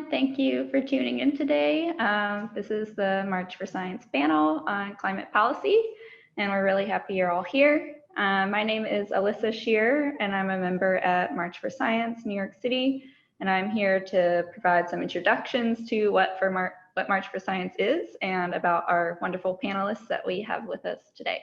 everyone. Thank you for tuning in today. This is the March for Science panel on climate policy, and we're really happy you're all here. My name is Alyssa Shearer, and I'm a member at March for Science, New York City, and I'm here to provide some introductions to what March for Science is and about our wonderful panelists that we have with us today.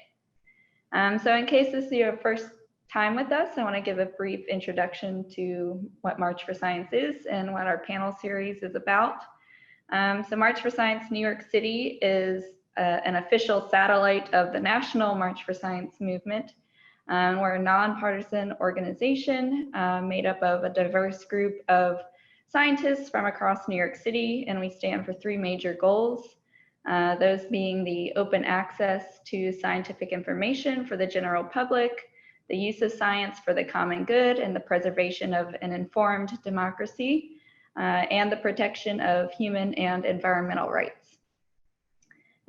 So in case this is your first time with us, I want to give a brief introduction to what March for Science is and what our panel series is about. So March for Science New York City is an official satellite of the National March for Science movement. We're a nonpartisan organization made up of a diverse group of scientists from across New York City, and we stand for three major goals. Those being the open access to scientific information for the general public, the use of science for the common good, and the preservation of an informed democracy, and the protection of human and environmental rights.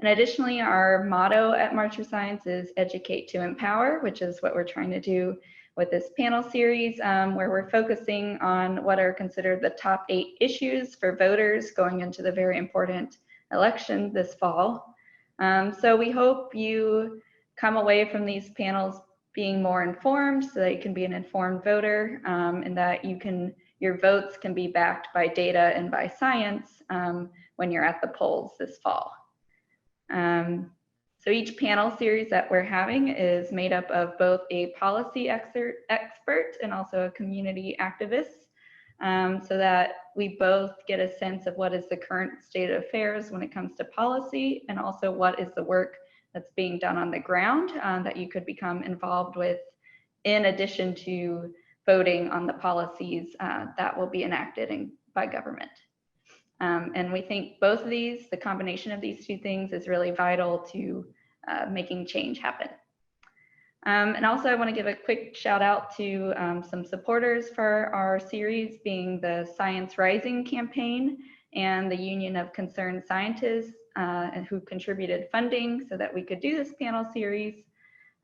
And additionally, our motto at March for Science is educate to empower, which is what we're trying to do with this panel series, where we're focusing on what are considered the top 8 issues for voters going into the very important election this fall. So we hope you come away from these panels being more informed so that you can be an informed voter, and that your votes can be backed by data and by science when you're at the polls this fall. So each panel series that we're having is made up of both a policy expert and also a community activist, so that we both get a sense of what is the current state of affairs when it comes to policy, and also what is the work that's being done on the ground that you could become involved with, in addition to voting on the policies that will be enacted by government. And we think both of these, the combination of these two things, is really vital to making change happen. And also I want to give a quick shout out to some supporters for our series, being the Science Rising campaign and the Union of Concerned Scientists, and who contributed funding so that we could do this panel series.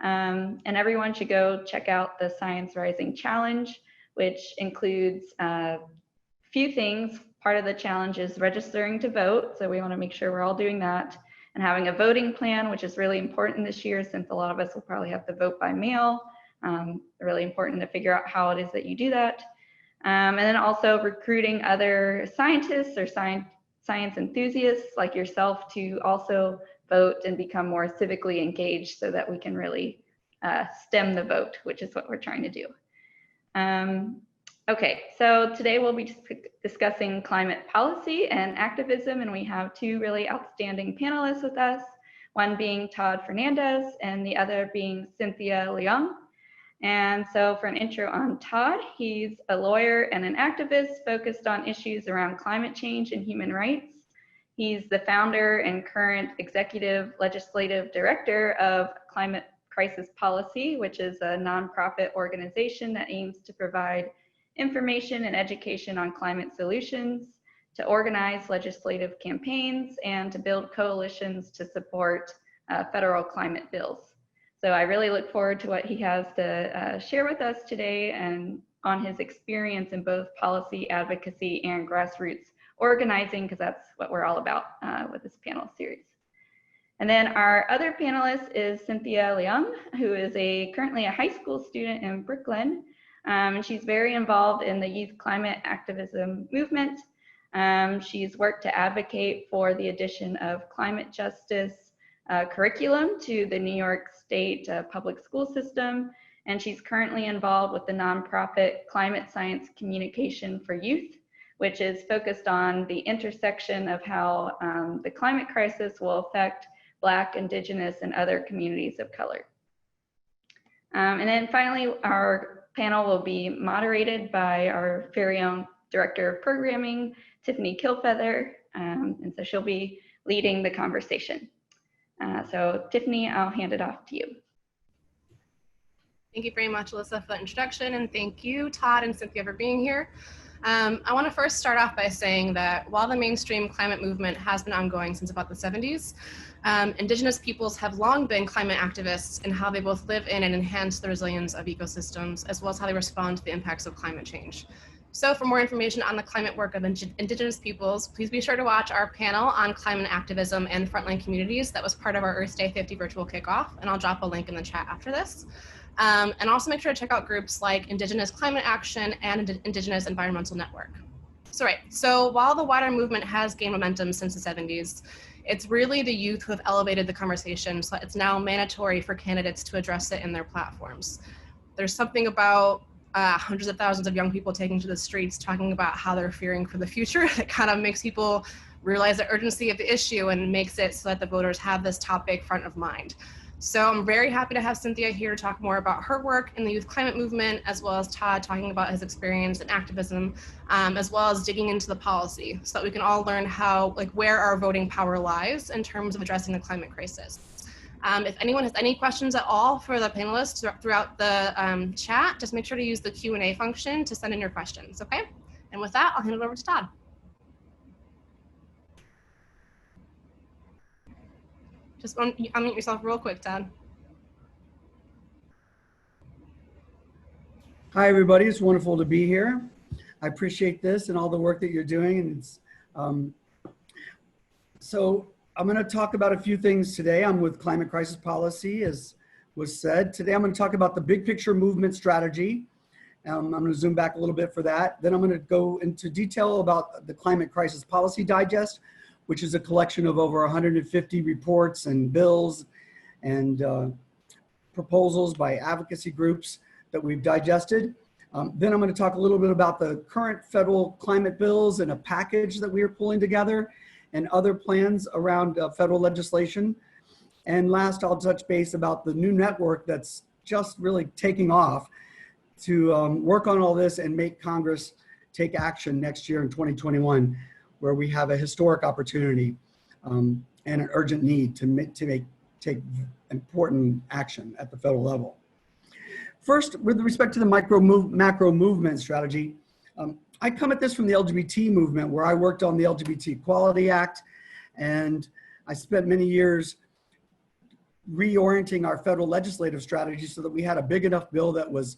And everyone should go check out the Science Rising Challenge, which includes a few things. Part of the challenge is registering to vote, so we want to make sure we're all doing that, and having a voting plan, which is really important this year since a lot of us will probably have to vote by mail. Really important to figure out how it is that you do that. And then also recruiting other scientists or science enthusiasts like yourself to also vote and become more civically engaged so that we can really stem the vote, which is what we're trying to do. Okay, so today we'll be discussing climate policy and activism, and we have two really outstanding panelists with us, one being Todd Fernandez and the other being Cynthia Leung. And so for an intro on Todd, he's a lawyer and an activist focused on issues around climate change and human rights. He's the founder and current executive legislative director of Climate Crisis Policy, which is a nonprofit organization that aims to provide information and education on climate solutions, to organize legislative campaigns, and to build coalitions to support federal climate bills. So I really look forward to what he has to share with us today and on his experience in both policy advocacy and grassroots organizing, because that's what we're all about with this panel series. And then our other panelist is Cynthia Liam, who is currently a high school student in Brooklyn, and she's very involved in the youth climate activism movement. She's worked to advocate for the addition of climate justice curriculum to the New York State public school system, and she's currently involved with the nonprofit Climate Science Communication for Youth, which is focused on the intersection of how the climate crisis will affect Black, Indigenous, and other communities of color. And then finally, our panel will be moderated by our very own Director of Programming, Tiffany Kilfeather, and so she'll be leading the conversation. So Tiffany, I'll hand it off to you. Thank you very much, Alyssa, for that introduction, and thank you, Todd and Cynthia, for being here. I want to first start off by saying that while the mainstream climate movement has been ongoing since about the 70s, Indigenous peoples have long been climate activists in how they both live in and enhance the resilience of ecosystems, as well as how they respond to the impacts of climate change. So for more information on the climate work of Indigenous peoples, please be sure to watch our panel on climate activism and frontline communities that was part of our Earth Day 50 virtual kickoff, and I'll drop a link in the chat after this. And also make sure to check out groups like Indigenous Climate Action and Indigenous Environmental Network. So while the wider movement has gained momentum since the 70s, it's really the youth who have elevated the conversation, so it's now mandatory for candidates to address it in their platforms. There's something about hundreds of thousands of young people taking to the streets talking about how they're fearing for the future that kind of makes people realize the urgency of the issue and makes it so that the voters have this topic front of mind. So I'm very happy to have Cynthia here to talk more about her work in the youth climate movement, as well as Todd talking about his experience in activism, as well as digging into the policy so that we can all learn how, where our voting power lies in terms of addressing the climate crisis. If anyone has any questions at all for the panelists throughout the chat, just make sure to use the Q&A function to send in your questions, okay? And with that, I'll hand it over to Todd. Just unmute yourself real quick, Todd. Hi, everybody. It's wonderful to be here. I appreciate this and all the work that you're doing. And it's, so I'm going to talk about a few things today. I'm with Climate Crisis Policy, as was said. Today, I'm going to talk about the big picture movement strategy. I'm going to zoom back a little bit for that. Then I'm going to go into detail about the Climate Crisis Policy Digest, which is a collection of over 150 reports and bills and proposals by advocacy groups that we've digested. Then I'm going to talk a little bit about the current federal climate bills and a package that we are pulling together and other plans around federal legislation. And last, I'll touch base about the new network that's just really taking off to work on all this and make Congress take action next year in 2021, where we have a historic opportunity and an urgent need to take important action at the federal level. First, with respect to the macro movement strategy, I come at this from the LGBT movement, where I worked on the LGBT Equality Act, and I spent many years reorienting our federal legislative strategy so that we had a big enough bill that was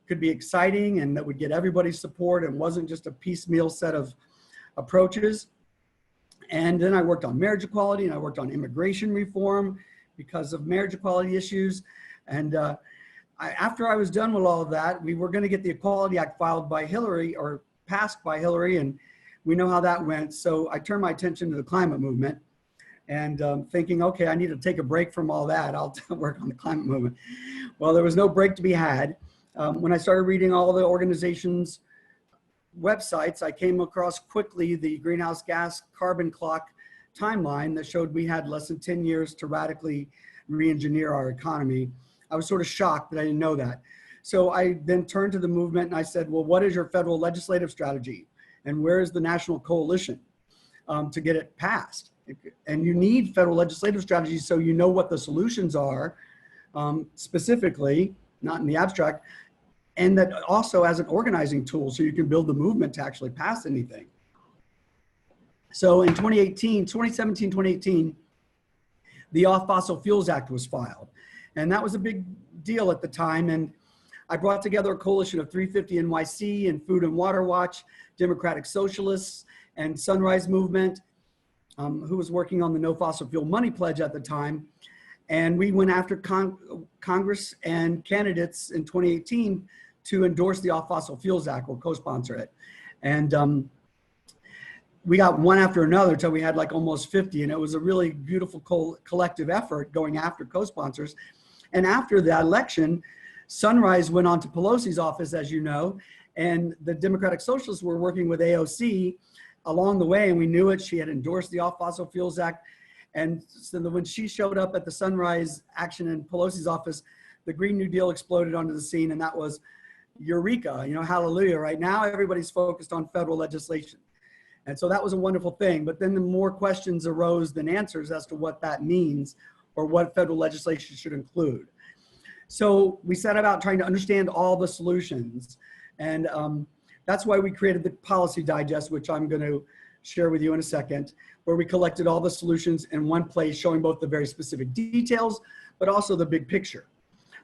could be exciting and that would get everybody's support and wasn't just a piecemeal set of approaches. And then I worked on marriage equality, and I worked on immigration reform because of marriage equality issues. And after I was done with all of that, we were going to get the Equality Act filed by Hillary, or passed by Hillary, and we know how that went. So I turned my attention to the climate movement and thinking, okay, I need to take a break from all that. I'll work on the climate movement. Well, there was no break to be had. When I started reading all the organizations' websites, I came across quickly the greenhouse gas carbon clock timeline that showed we had less than 10 years to radically re-engineer our economy. I was sort of shocked that I didn't know that. So I then turned to the movement and I said, well, what is your federal legislative strategy? And where is the national coalition to get it passed? And you need federal legislative strategies so you know what the solutions are, specifically, not in the abstract, and that also as an organizing tool so you can build the movement to actually pass anything. So in 2017, 2018, the Off Fossil Fuels Act was filed. And that was a big deal at the time. And I brought together a coalition of 350 NYC and Food and Water Watch, Democratic Socialists, and Sunrise Movement, who was working on the No Fossil Fuel Money Pledge at the time. And we went after Congress and candidates in 2018 to endorse the Off Fossil Fuels Act or co-sponsor it. And we got one after another until we had like almost 50. And it was a really beautiful collective effort going after co-sponsors. And after the election, Sunrise went on to Pelosi's office, as you know, and the Democratic Socialists were working with AOC along the way, and we knew it. She had endorsed the Off Fossil Fuels Act. And so when she showed up at the Sunrise action in Pelosi's office, the Green New Deal exploded onto the scene, and that was eureka, you know, hallelujah. Right now, everybody's focused on federal legislation. And so that was a wonderful thing. But then the more questions arose than answers as to what that means or what federal legislation should include. So we set about trying to understand all the solutions. And that's why we created the Policy Digest, which I'm going to share with you in a second, where we collected all the solutions in one place, showing both the very specific details, but also the big picture.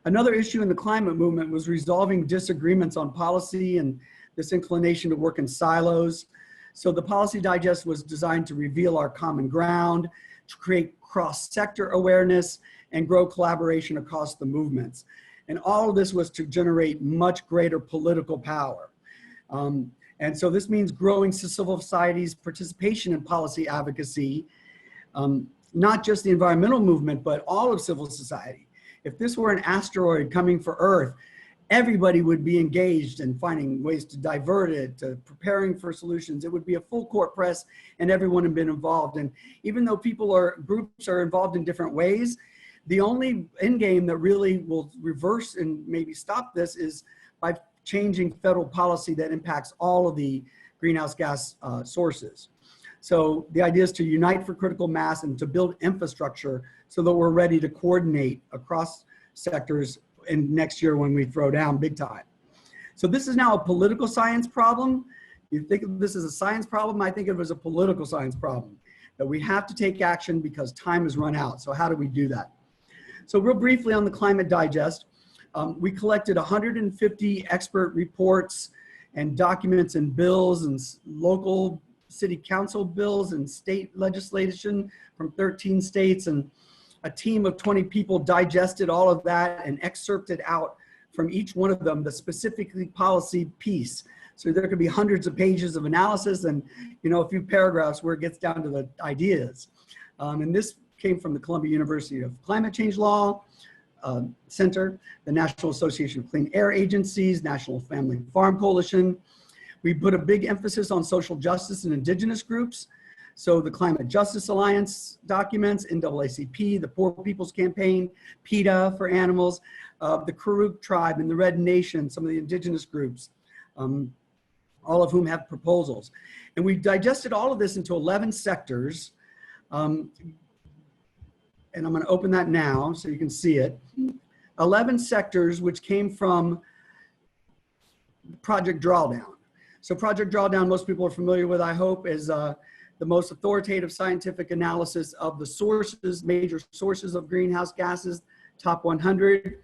Another issue in the climate movement was resolving disagreements on policy and this inclination to work in silos. So the Policy Digest was designed to reveal our common ground, to create cross-sector awareness, and grow collaboration across the movements. And all of this was to generate much greater political power. And so this means growing civil society's participation in policy advocacy, not just the environmental movement, but all of civil society. If this were an asteroid coming for Earth, everybody would be engaged in finding ways to divert it, to preparing for solutions. It would be a full court press and everyone had been involved. And even though groups are involved in different ways, the only end game that really will reverse and maybe stop this is by changing federal policy that impacts all of the greenhouse gas sources. So the idea is to unite for critical mass and to build infrastructure so that we're ready to coordinate across sectors in next year when we throw down big time. So this is now a political science problem. You think of this as a science problem, I think of it as a political science problem, that we have to take action because time has run out. So how do we do that? So real briefly on the Climate Digest, we collected 150 expert reports and documents and bills and local city council bills and state legislation from 13 states, and a team of 20 people digested all of that and excerpted out from each one of them the specifically policy piece. So there could be hundreds of pages of analysis and a few paragraphs where it gets down to the ideas. And this came from the Columbia University of Climate Change Law Center, the National Association of Clean Air Agencies, National Family Farm Coalition. We put a big emphasis on social justice and indigenous groups. So the Climate Justice Alliance documents, NAACP, the Poor People's Campaign, PETA for animals, the Karuk tribe and the Red Nation, some of the indigenous groups, all of whom have proposals. And we digested all of this into 11 sectors. And I'm going to open that now so you can see it. 11 sectors which came from Project Drawdown. So Project Drawdown, most people are familiar with, I hope, is the most authoritative scientific analysis of the sources, major sources of greenhouse gases, top 100.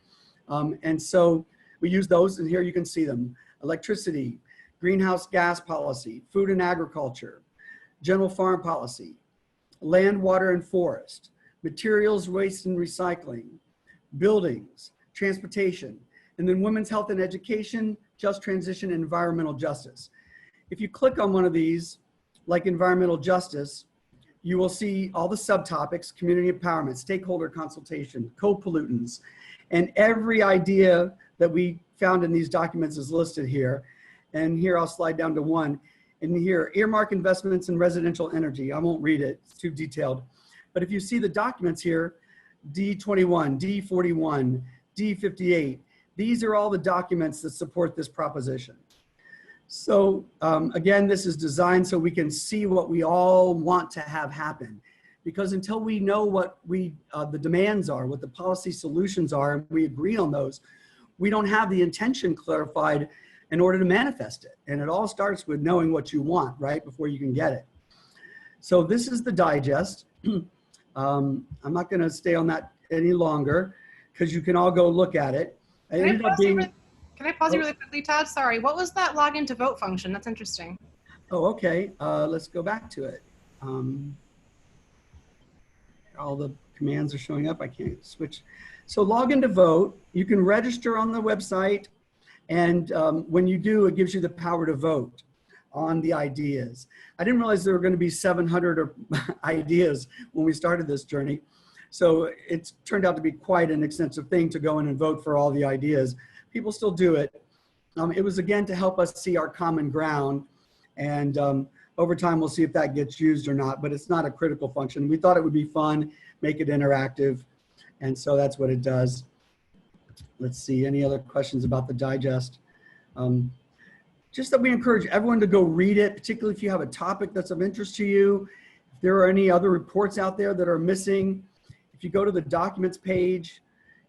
And so we use those, and here you can see them. Electricity, greenhouse gas policy, food and agriculture, general farm policy, land, water, and forest, materials, waste and recycling, buildings, transportation, and then women's health and education, just transition, and environmental justice. If you click on one of these, like environmental justice, you will see all the subtopics: community empowerment, stakeholder consultation, co-pollutants, and every idea that we found in these documents is listed here. And here I'll slide down to one. And here, earmark investments in residential energy. I won't read it, it's too detailed. But if you see the documents here, D21, D41, D58, these are all the documents that support this proposition. So again, this is designed so we can see what we all want to have happen. Because until we know what the demands are, what the policy solutions are, and we agree on those, we don't have the intention clarified in order to manifest it. And it all starts with knowing what you want, right, before you can get it. So this is the digest. I'm not going to stay on that any longer because you can all go look at it. Can I pause you really quickly, Todd? Sorry, what was that login to vote function? That's interesting. Oh, okay. Let's go back to it. All the commands are showing up. I can't switch. So login to vote. You can register on the website. And when you do, it gives you the power to vote on the ideas. I didn't realize there were going to be 700 ideas when we started this journey. So it's turned out to be quite an extensive thing to go in and vote for all the ideas. People still do it. It was, again, to help us see our common ground. And over time, we'll see if that gets used or not, but it's not a critical function. We thought it would be fun, make it interactive. And so that's what it does. Let's see, any other questions about the digest? Just that we encourage everyone to go read it, particularly if you have a topic that's of interest to you. If there are any other reports out there that are missing, if you go to the documents page,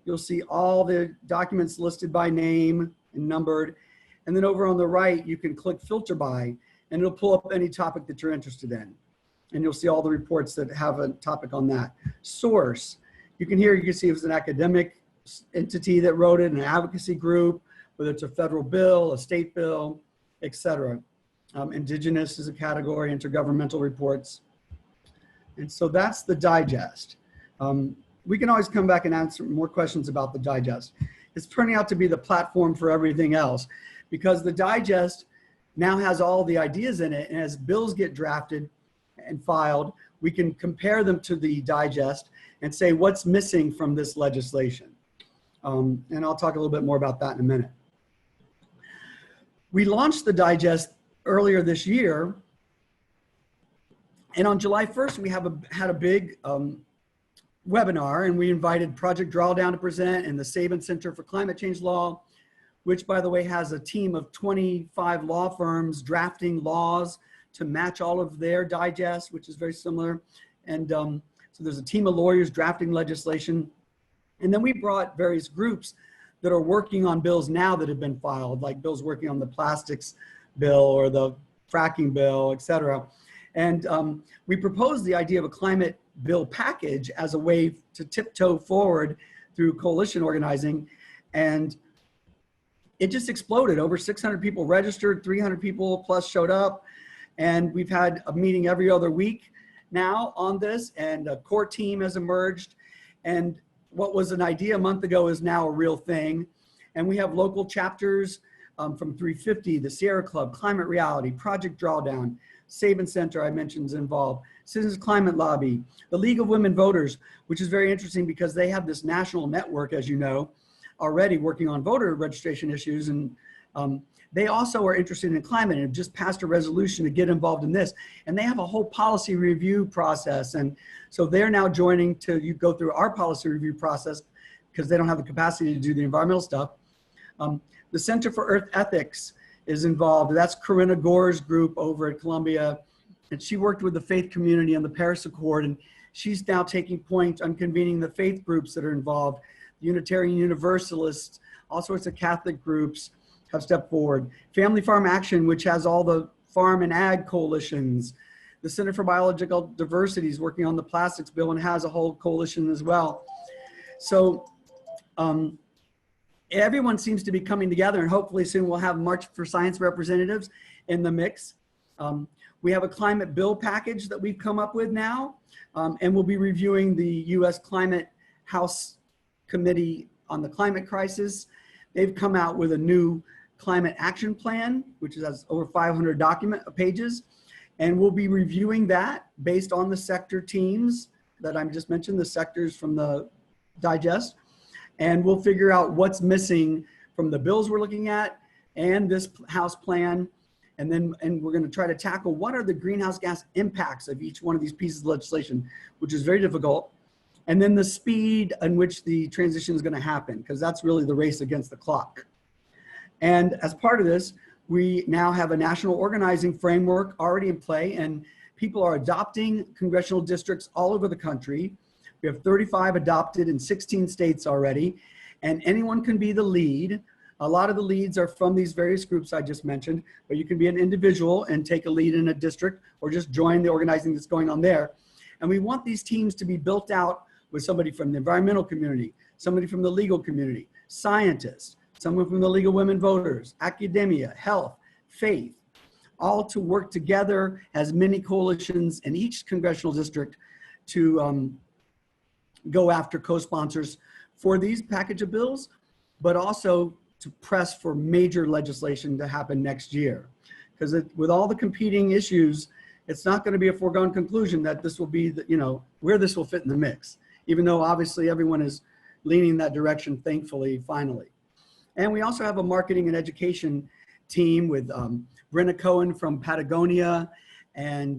you'll see all the documents listed by name and numbered. And then over on the right, you can click filter by, and it'll pull up any topic that you're interested in. And you'll see all the reports that have a topic on that. Source, you can see if it's an academic entity that wrote it, an advocacy group, whether it's a federal bill, a state bill, etc. Indigenous is a category, intergovernmental reports. And so that's the digest. We can always come back and answer more questions about the digest. It's turning out to be the platform for everything else, because the digest now has all the ideas in it, and as bills get drafted and filed, we can compare them to the digest and say what's missing from this legislation. And I'll talk a little bit more about that in a minute. We launched the digest earlier this year, and on July 1st, we had a big webinar, and we invited Project Drawdown to present and the Sabin Center for Climate Change Law, which, by the way, has a team of 25 law firms drafting laws to match all of their digests, which is very similar. And so there's a team of lawyers drafting legislation. And then we brought various groups that are working on bills now that have been filed, like bills working on the plastics bill or the fracking bill, et cetera. And we proposed the idea of a climate bill package as a way to tiptoe forward through coalition organizing. And it just exploded. Over 600 people registered, 300 people plus showed up. And we've had a meeting every other week now on this, and a core team has emerged. And what was an idea a month ago is now a real thing. And we have local chapters from 350, the Sierra Club, Climate Reality, Project Drawdown, Sabin Center I mentioned is involved, Citizens Climate Lobby, the League of Women Voters, which is very interesting because they have this national network, as you know, already working on voter registration issues. And they also are interested in climate and have just passed a resolution to get involved in this. And they have a whole policy review process. And so they're now joining to go through our policy review process because they don't have the capacity to do the environmental stuff. The Center for Earth Ethics is involved. That's Corinna Gore's group over at Columbia. And she worked with the faith community on the Paris Accord. And she's now taking point on convening the faith groups that are involved. Unitarian Universalists, all sorts of Catholic groups have stepped forward. Family Farm Action, which has all the farm and ag coalitions. The Center for Biological Diversity is working on the plastics bill and has a whole coalition as well. So everyone seems to be coming together, and hopefully soon we'll have March for Science representatives in the mix. We have a climate bill package that we've come up with now, and we'll be reviewing the U.S. Climate House Committee on the Climate Crisis. They've come out with a new climate action plan, which has over 500 pages. And we'll be reviewing that based on the sector teams that I just mentioned, the sectors from the digest. And we'll figure out what's missing from the bills we're looking at and this House plan. And we're going to try to tackle what are the greenhouse gas impacts of each one of these pieces of legislation, which is very difficult. And then the speed in which the transition is going to happen, because that's really the race against the clock. And as part of this, we now have a national organizing framework already in play, and people are adopting congressional districts all over the country. We have 35 adopted in 16 states already, and anyone can be the lead. A lot of the leads are from these various groups I just mentioned, but you can be an individual and take a lead in a district or just join the organizing that's going on there. And we want these teams to be built out with somebody from the environmental community, somebody from the legal community, scientists, someone from the League of Women Voters, academia, health, faith, all to work together as mini coalitions in each congressional district to go after co-sponsors for these package of bills, but also to press for major legislation to happen next year. Because with all the competing issues, it's not going to be a foregone conclusion that this will be, where this will fit in the mix, even though obviously everyone is leaning in that direction, thankfully, finally. And we also have a marketing and education team with Brenna Cohen from Patagonia and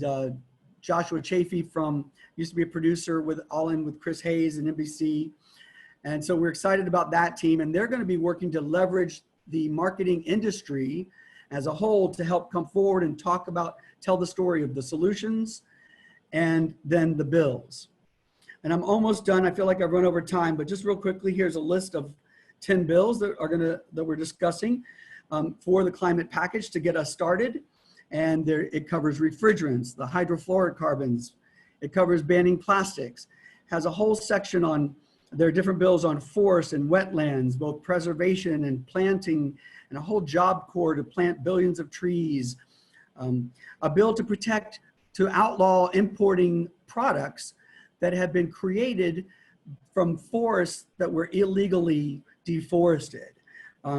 Joshua Chafee used to be a producer with All In with Chris Hayes and NBC. And so we're excited about that team, and they're going to be working to leverage the marketing industry as a whole to help come forward and tell the story of the solutions and then the bills. And I'm almost done. I feel like I've run over time, but just real quickly, here's a list of 10 bills that we're discussing for the climate package to get us started. And it covers refrigerants, the hydrofluorocarbons. It covers banning plastics, has a whole section on There are different bills on forests and wetlands, both preservation and planting, and a whole job corps to plant billions of trees. A bill to outlaw importing products that have been created from forests that were illegally deforested.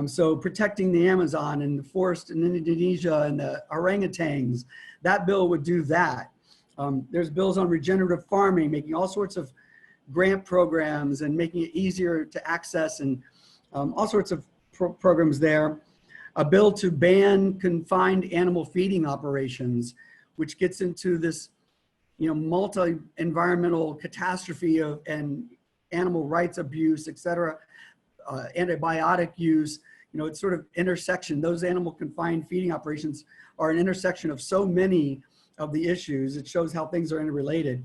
So protecting the Amazon and the forest in Indonesia and the orangutans, that bill would do that. There's bills on regenerative farming, making all sorts of grant programs and making it easier to access, and all sorts of programs there. A bill to ban confined animal feeding operations, which gets into this, multi-environmental catastrophe and animal rights abuse, et cetera, antibiotic use. It's sort of intersection. Those animal confined feeding operations are an intersection of so many of the issues. It shows how things are interrelated.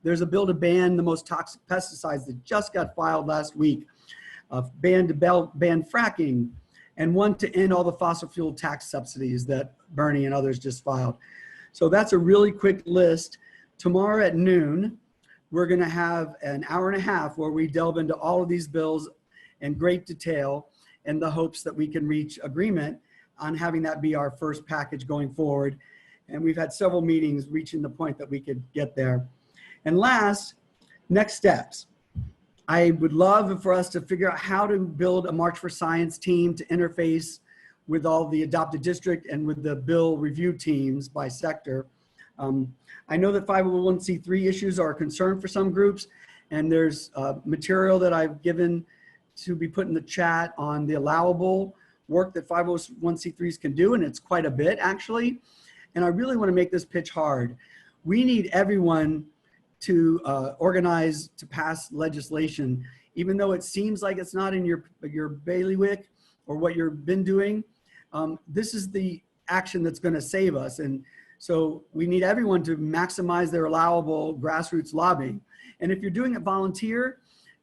There's a bill to ban the most toxic pesticides that just got filed last week, ban fracking, and one to end all the fossil fuel tax subsidies that Bernie and others just filed. So that's a really quick list. Tomorrow at noon, we're going to have an hour and a half where we delve into all of these bills in great detail in the hopes that we can reach agreement on having that be our first package going forward. And we've had several meetings reaching the point that we could get there. And last, next steps. I would love for us to figure out how to build a March for Science team to interface with all the adopted district and with the bill review teams by sector. I know that 501c3 issues are a concern for some groups, and there's material that I've given to be put in the chat on the allowable work that 501c3s can do, and it's quite a bit actually. And I really want to make this pitch hard. We need everyone to organize to pass legislation, even though it seems like it's not in your bailiwick or what you've been doing. This is the action that's going to save us. And so we need everyone to maximize their allowable grassroots lobbying. And if you're doing it volunteer,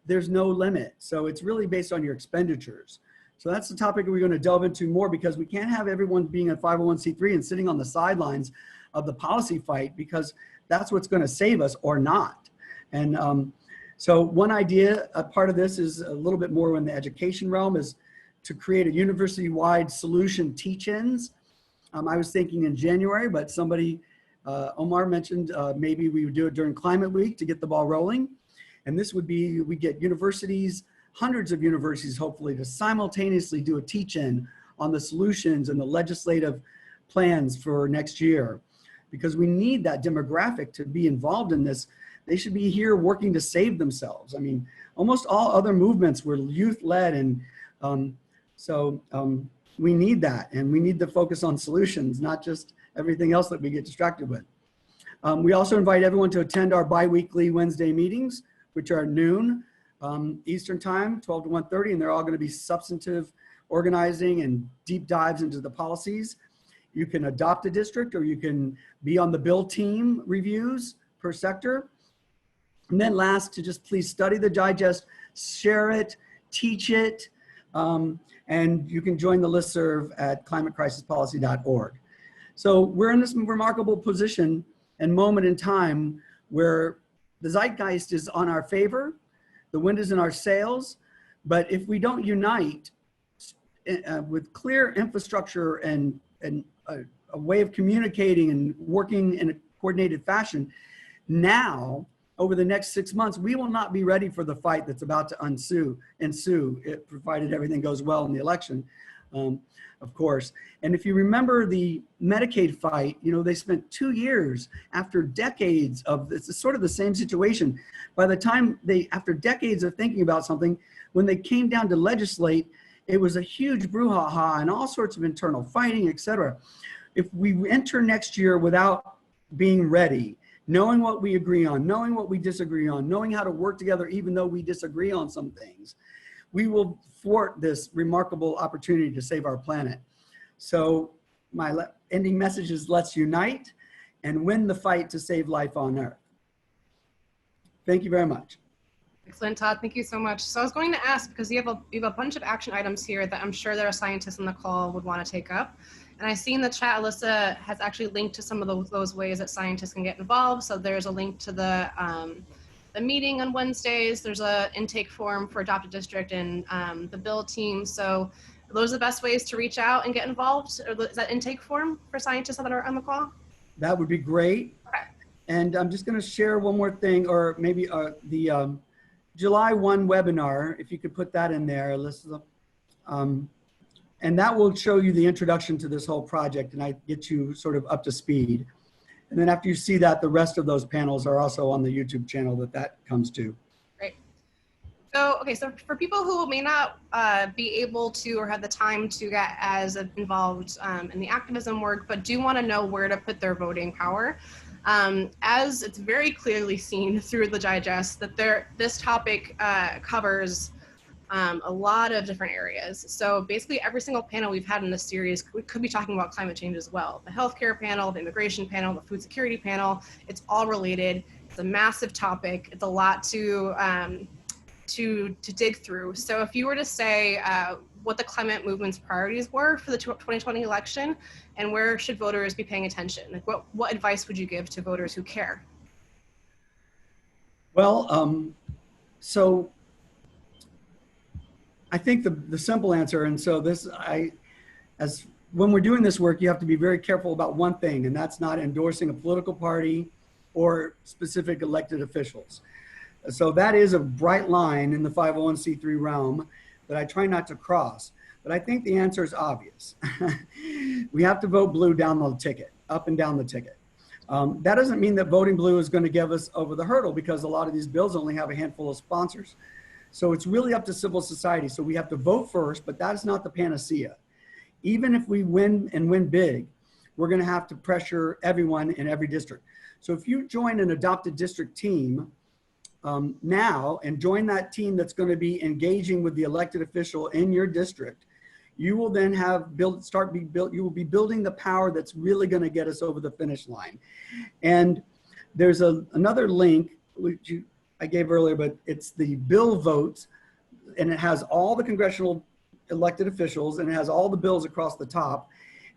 there's no limit. So it's really based on your expenditures. So that's the topic we're going to delve into more, because we can't have everyone being a 501c3 and sitting on the sidelines of the policy fight, because that's what's going to save us or not. And so one idea, a part of this is a little bit more in the education realm, is to create a university-wide solution teach-ins. I was thinking in January, but somebody, Omar mentioned maybe we would do it during Climate Week to get the ball rolling. And this would be, we get universities, hundreds of universities hopefully, to simultaneously do a teach-in on the solutions and the legislative plans for next year. Because we need that demographic to be involved in this. They should be here working to save themselves. I mean, almost all other movements were youth-led, and we need that, and we need to focus on solutions, not just everything else that we get distracted with. We also invite everyone to attend our bi-weekly Wednesday meetings, which are noon Eastern time, 12 to 1:30, and they're all going to be substantive organizing and deep dives into the policies. You can adopt a district, or you can be on the bill team reviews per sector. And then last, to just please study the digest, share it, teach it, and you can join the listserv at climatecrisispolicy.org. So we're in this remarkable position and moment in time where the zeitgeist is on our favor, the wind is in our sails, but if we don't unite with clear infrastructure and a way of communicating and working in a coordinated fashion, now, over the next 6 months, we will not be ready for the fight that's about to ensue, provided everything goes well in the election, of course. And if you remember the Medicaid fight, they spent 2 years after decades of, it's sort of the same situation. By the time after decades of thinking about something, when they came down to legislate, it was a huge brouhaha and all sorts of internal fighting, et cetera. If we enter next year without being ready, knowing what we agree on, knowing what we disagree on, knowing how to work together even though we disagree on some things, we will thwart this remarkable opportunity to save our planet. So my ending message is, let's unite and win the fight to save life on Earth. Thank you very much. Excellent, Todd. Thank you so much. So I was going to ask, because you have a bunch of action items here that I'm sure there are scientists on the call would want to take up. And I see in the chat, Alyssa has actually linked to some of those ways that scientists can get involved. So there's a link to the the meeting on Wednesdays. There's a intake form for Adopt a District and the bill team. So those are the best ways to reach out and get involved. Or is that intake form for scientists that are on the call? That would be great. Okay. And I'm just going to share one more thing, or maybe the July 1 webinar, if you could put that in there, Alyssa. And that will show you the introduction to this whole project, and I get you sort of up to speed. And then after you see that, the rest of those panels are also on the YouTube channel that comes to. Great. So, okay, so for people who may not be able to or have the time to get as involved in the activism work, but do want to know where to put their voting power, as it's very clearly seen through the digest that this topic covers a lot of different areas. So basically every single panel we've had in this series, we could be talking about climate change as well. The healthcare panel, the immigration panel, the food security panel, it's all related. It's a massive topic. It's a lot to dig through. So if you were to say what the climate movement's priorities were for the 2020 election and where should voters be paying attention, like what advice would you give to voters who care? Well, so I think the simple answer, and so when we're doing this work, you have to be very careful about one thing, and that's not endorsing a political party or specific elected officials. So that is a bright line in the 501c3 realm that I try not to cross. But I think the answer is obvious. We have to vote blue down the ticket, up and down the ticket. That doesn't mean that voting blue is going to give us over the hurdle, because a lot of these bills only have a handful of sponsors. So it's really up to civil society. So we have to vote first, but that is not the panacea. Even if we win and win big, we're going to have to pressure everyone in every district. So if you join an adopted district team now and join that team that's going to be engaging with the elected official in your district, you will then you will be building the power that's really going to get us over the finish line. And there's another link, which I gave earlier, but it's the bill votes, and it has all the congressional elected officials, and it has all the bills across the top.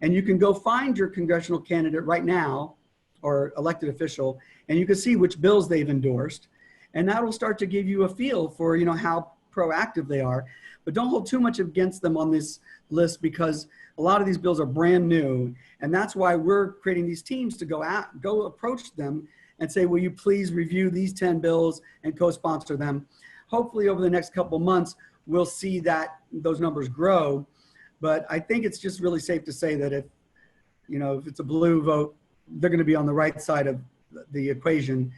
And you can go find your congressional candidate right now, or elected official, and you can see which bills they've endorsed. And that'll start to give you a feel for, how proactive they are. But don't hold too much against them on this list, because a lot of these bills are brand new. And that's why we're creating these teams to go approach them and say, will you please review these 10 bills and co-sponsor them? Hopefully over the next couple months, we'll see that those numbers grow. But I think it's just really safe to say that if it's a blue vote, they're going to be on the right side of the equation.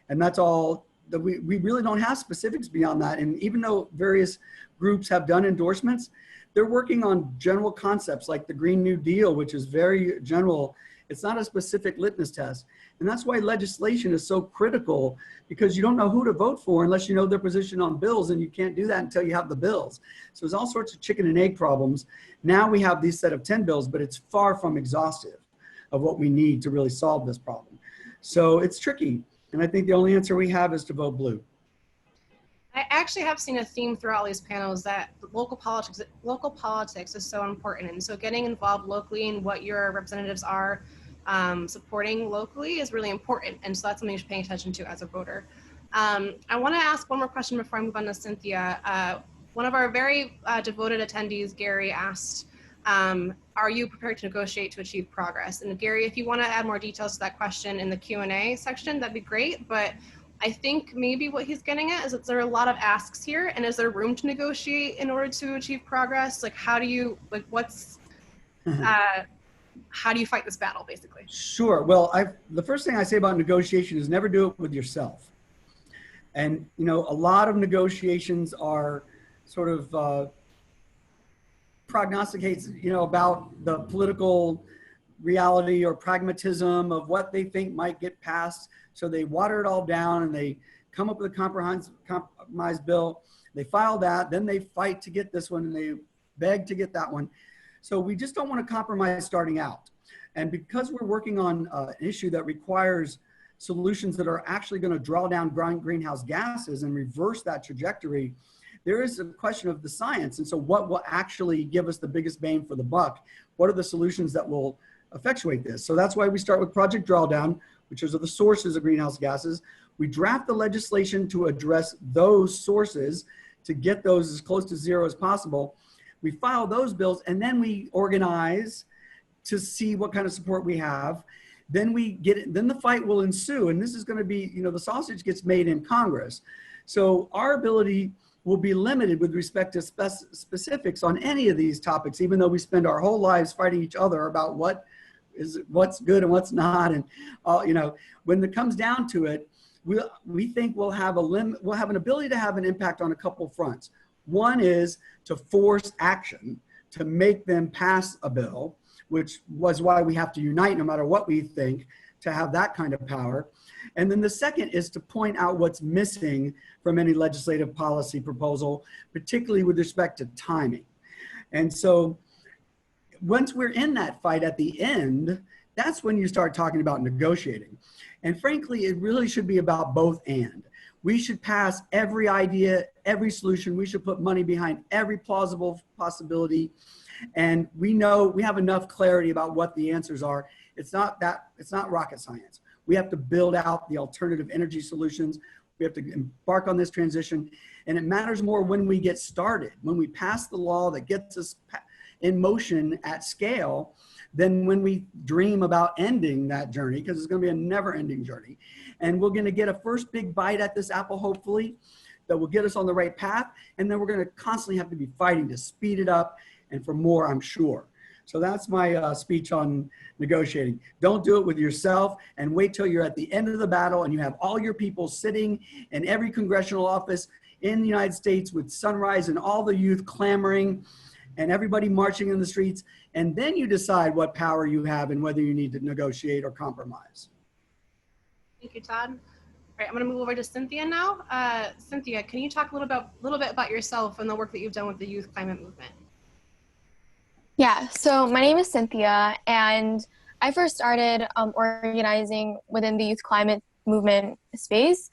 And that's all. That we really don't have specifics beyond that. And even though various groups have done endorsements, they're working on general concepts like the Green New Deal, which is very general. It's not a specific litmus test. And that's why legislation is so critical, because you don't know who to vote for unless you know their position on bills, and you can't do that until you have the bills. So there's all sorts of chicken and egg problems. Now we have these set of 10 bills, but it's far from exhaustive of what we need to really solve this problem. So it's tricky. And I think the only answer we have is to vote blue. I actually have seen a theme throughout these panels that local politics is so important. And so getting involved locally in what your representatives are supporting locally is really important. And so that's something you're paying attention to as a voter. I want to ask one more question before I move on to Cynthia. One of our very devoted attendees, Gary, asked, are you prepared to negotiate to achieve progress? And Gary, if you want to add more details to that question in the Q&A section, that'd be great. But I think maybe what he's getting at is that there are a lot of asks here, and is there room to negotiate in order to achieve progress? Like, how do you, how do you fight this battle, basically? Sure. Well, the first thing I say about negotiation is never do it with yourself. And, a lot of negotiations are sort of prognosticates, about the political reality or pragmatism of what they think might get passed. So they water it all down and they come up with a compromise bill. They file that, then they fight to get this one and they beg to get that one. So we just don't want to compromise starting out. And because we're working on an issue that requires solutions that are actually going to draw down greenhouse gases and reverse that trajectory, there is a question of the science. And so what will actually give us the biggest bang for the buck? What are the solutions that will effectuate this? So that's why we start with Project Drawdown, which is the sources of greenhouse gases. We draft the legislation to address those sources to get those as close to zero as possible. We file those bills, and then we organize to see what kind of support we have. Then then the fight will ensue, and this is going to be, the sausage gets made in Congress. So our ability will be limited with respect to specifics on any of these topics, even though we spend our whole lives fighting each other about what's good and what's not. And when it comes down to it, we think we'll have an ability to have an impact on a couple fronts. One is to force action to make them pass a bill, which was why we have to unite no matter what we think to have that kind of power. And then the second is to point out what's missing from any legislative policy proposal, particularly with respect to timing. And so once we're in that fight at the end, that's when you start talking about negotiating. And frankly, it really should be about both and. We should pass every idea, every solution. We should put money behind every plausible possibility. And we have enough clarity about what the answers are. It's not rocket science. We have to build out the alternative energy solutions. We have to embark on this transition. And it matters more when we get started, when we pass the law that gets us in motion at scale, than when we dream about ending that journey, because it's going to be a never-ending journey. And we're going to get a first big bite at this apple, hopefully, that will get us on the right path. And then we're going to constantly have to be fighting to speed it up and for more, I'm sure. So that's my speech on negotiating. Don't do it with yourself, and wait till you're at the end of the battle and you have all your people sitting in every congressional office in the United States with Sunrise and all the youth clamoring and everybody marching in the streets. And then you decide what power you have and whether you need to negotiate or compromise. Thank you, Todd. All right, I'm going to move over to Cynthia now. Cynthia, can you talk a little bit about yourself and the work that you've done with the youth climate movement? Yeah, so my name is Cynthia, and I first started organizing within the youth climate movement space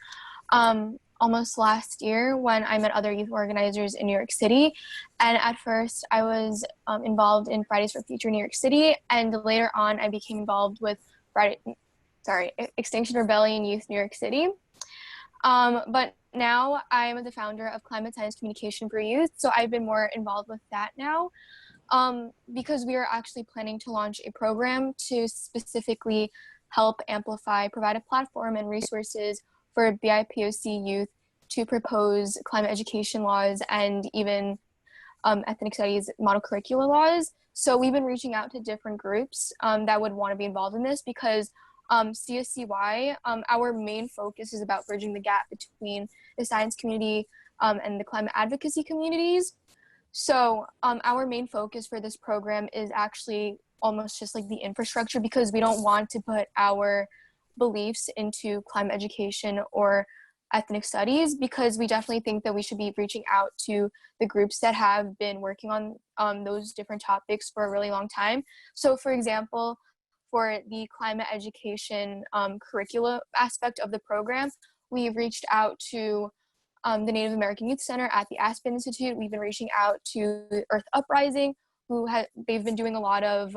almost last year when I met other youth organizers in New York City. And at first I was involved in Fridays for Future New York City, and later on I became involved with Extinction Rebellion Youth New York City. But now I am the founder of Climate Science Communication for Youth, so I've been more involved with that now. Because we are actually planning to launch a program to specifically help amplify, provide a platform and resources for BIPOC youth to propose climate education laws and even ethnic studies model curricula laws. So we've been reaching out to different groups that would want to be involved in this, because CSCY, our main focus is about bridging the gap between the science community and the climate advocacy communities. So our main focus for this program is actually almost just like the infrastructure, because we don't want to put our beliefs into climate education or ethnic studies, because we definitely think that we should be reaching out to the groups that have been working on those different topics for a really long time. So for example, for the climate education curricula aspect of the program, we've reached out to the Native American Youth Center at the Aspen Institute. We've been reaching out to Earth Uprising, they've been doing a lot of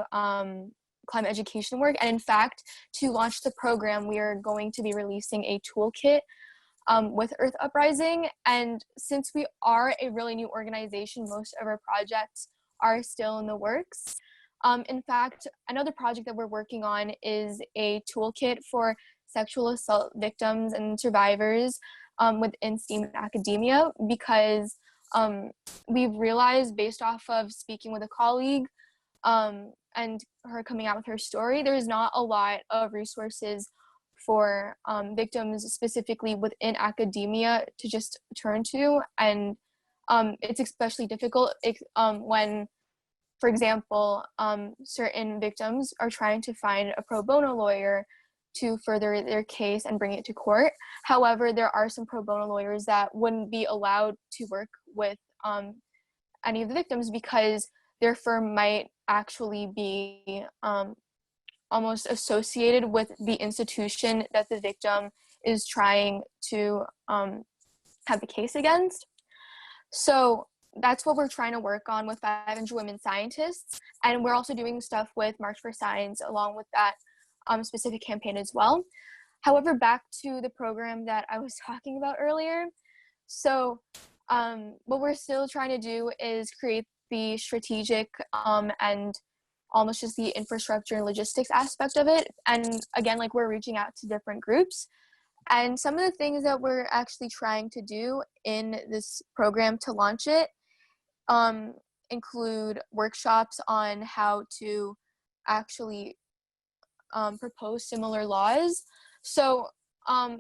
climate education work. And in fact, to launch the program, we are going to be releasing a toolkit with Earth Uprising. And since we are a really new organization, most of our projects are still in the works. In fact, another project that we're working on is a toolkit for sexual assault victims and survivors within STEAM academia, because we've realized, based off of speaking with a colleague and her coming out with her story, there's not a lot of resources for victims specifically within academia to just turn to. And it's especially difficult when, for example, certain victims are trying to find a pro bono lawyer to further their case and bring it to court. However, there are some pro bono lawyers that wouldn't be allowed to work with any of the victims, because their firm might actually be almost associated with the institution that the victim is trying to have the case against. So that's what we're trying to work on with 500 Women Scientists. And we're also doing stuff with March for Science along with that specific campaign as well. However, back to the program that I was talking about earlier. So what we're still trying to do is create the strategic and almost just the infrastructure and logistics aspect of it. And again, like we're reaching out to different groups. And some of the things that we're actually trying to do in this program to launch it include workshops on how to actually propose similar laws. So the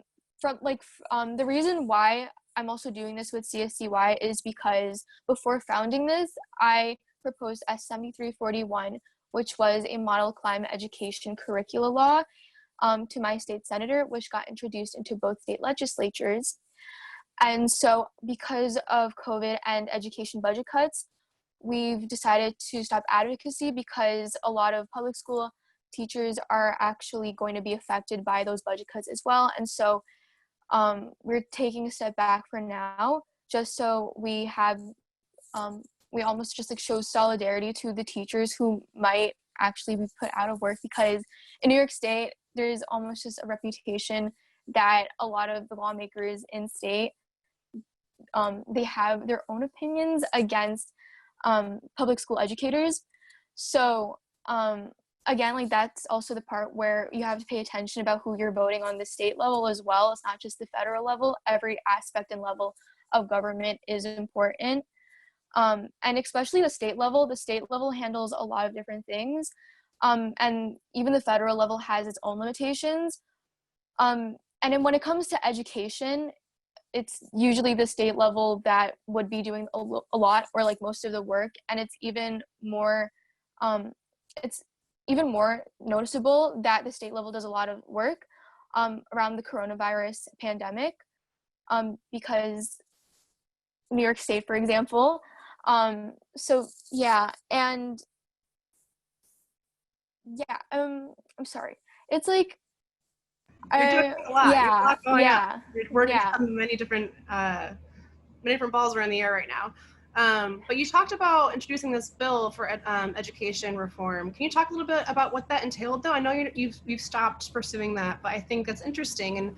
reason why I'm also doing this with CSCY is because before founding this, I proposed S7341, which was a model climate education curricula law to my state senator, which got introduced into both state legislatures. And so because of COVID and education budget cuts, we've decided to stop advocacy because a lot of public school teachers are actually going to be affected by those budget cuts as well. And so we're taking a step back for now, just so we have, we almost just like show solidarity to the teachers who might actually be put out of work, because in New York State, there's almost just a reputation that a lot of the lawmakers in state, they have their own opinions against public school educators. So again, like that's also the part where you have to pay attention about who you're voting on the state level as well. It's not just the federal level. Every aspect and level of government is important. And especially the state level handles a lot of different things. And even the federal level has its own limitations. And then when it comes to education, it's usually the state level that would be doing a lot or like most of the work. And it's even more noticeable that the state level does a lot of work around the coronavirus pandemic, because New York State, for example. So yeah, and yeah, I'm sorry. It's like, You're doing a lot. Yeah, You're a lot going yeah, on. You're working yeah. on many different balls are in the air right now. But you talked about introducing this bill for education reform. Can you talk a little bit about what that entailed, though? I know you've stopped pursuing that, but I think that's interesting. And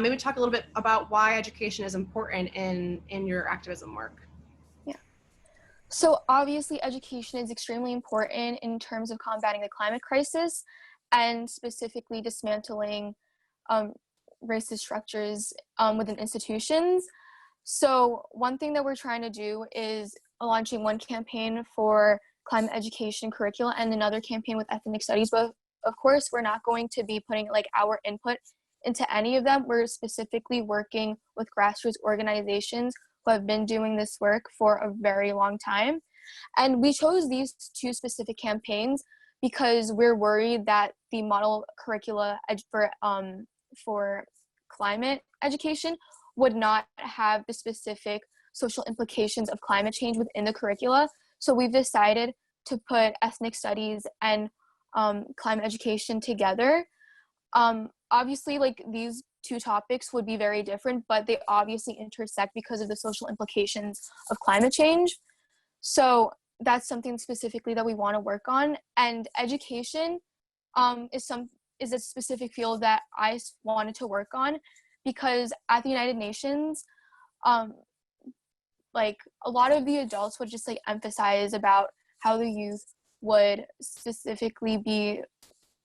maybe talk a little bit about why education is important in your activism work. Yeah. So obviously, education is extremely important in terms of combating the climate crisis and specifically dismantling racist structures within institutions. So one thing that we're trying to do is launching one campaign for climate education curricula and another campaign with ethnic studies. But of course, we're not going to be putting like our input into any of them. We're specifically working with grassroots organizations who have been doing this work for a very long time. And we chose these two specific campaigns because we're worried that the model curricula for climate education would not have the specific social implications of climate change within the curricula. So we've decided to put ethnic studies and climate education together. Obviously, like these two topics would be very different, but they obviously intersect because of the social implications of climate change. So that's something specifically that we want to work on. And education is a specific field that I wanted to work on, because at the United Nations, like a lot of the adults would just like emphasize about how the youth would specifically be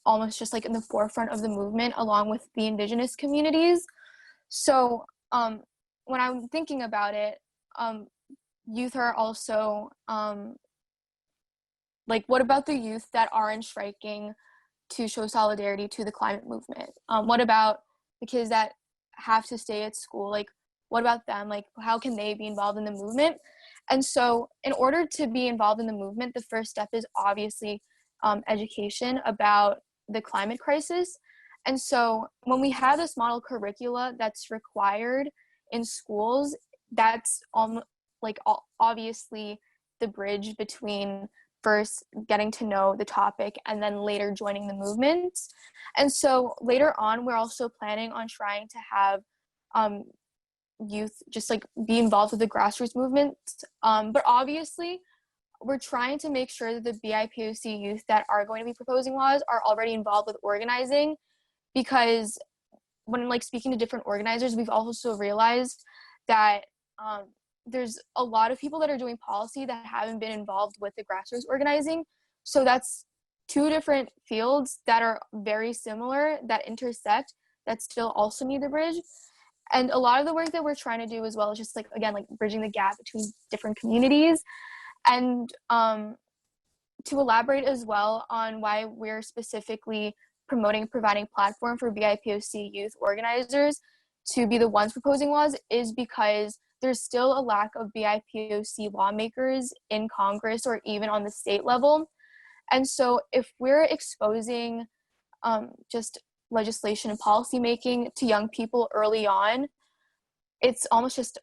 almost just like in the forefront of the movement along with the indigenous communities. So when I'm thinking about it, youth are also like, what about the youth that aren't striking to show solidarity to the climate movement? What about the kids that have to stay at school? Like, what about them? Like, how can they be involved in the movement? And so in order to be involved in the movement, the first step is obviously education about the climate crisis. And so when we have this model curricula that's required in schools, that's obviously the bridge between first getting to know the topic and then later joining the movement. And so later on, we're also planning on trying to have youth just like be involved with the grassroots movement. But obviously, we're trying to make sure that the BIPOC youth that are going to be proposing laws are already involved with organizing, because when like speaking to different organizers, we've also realized that there's a lot of people that are doing policy that haven't been involved with the grassroots organizing. So that's two different fields that are very similar, that intersect, that still also need the bridge. And a lot of the work that we're trying to do as well is just like, again, like bridging the gap between different communities. And to elaborate as well on why we're specifically promoting and providing platform for BIPOC youth organizers to be the ones proposing laws is because there's still a lack of BIPOC lawmakers in Congress or even on the state level. And so if we're exposing just legislation and policy making to young people early on, it's almost just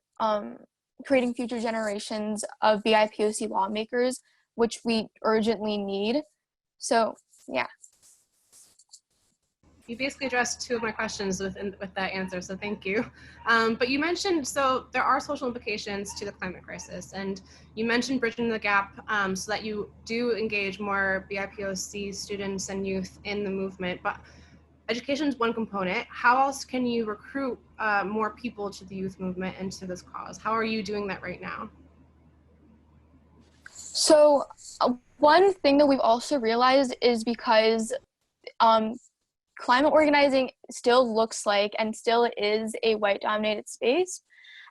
creating future generations of BIPOC lawmakers, which we urgently need. So, yeah. You basically addressed two of my questions with that answer, so thank you. But you mentioned, so there are social implications to the climate crisis, and you mentioned bridging the gap so that you do engage more BIPOC students and youth in the movement, but education is one component. How else can you recruit more people to the youth movement and to this cause? How are you doing that right now? So one thing that we've also realized is because climate organizing still looks like and still is a white dominated space,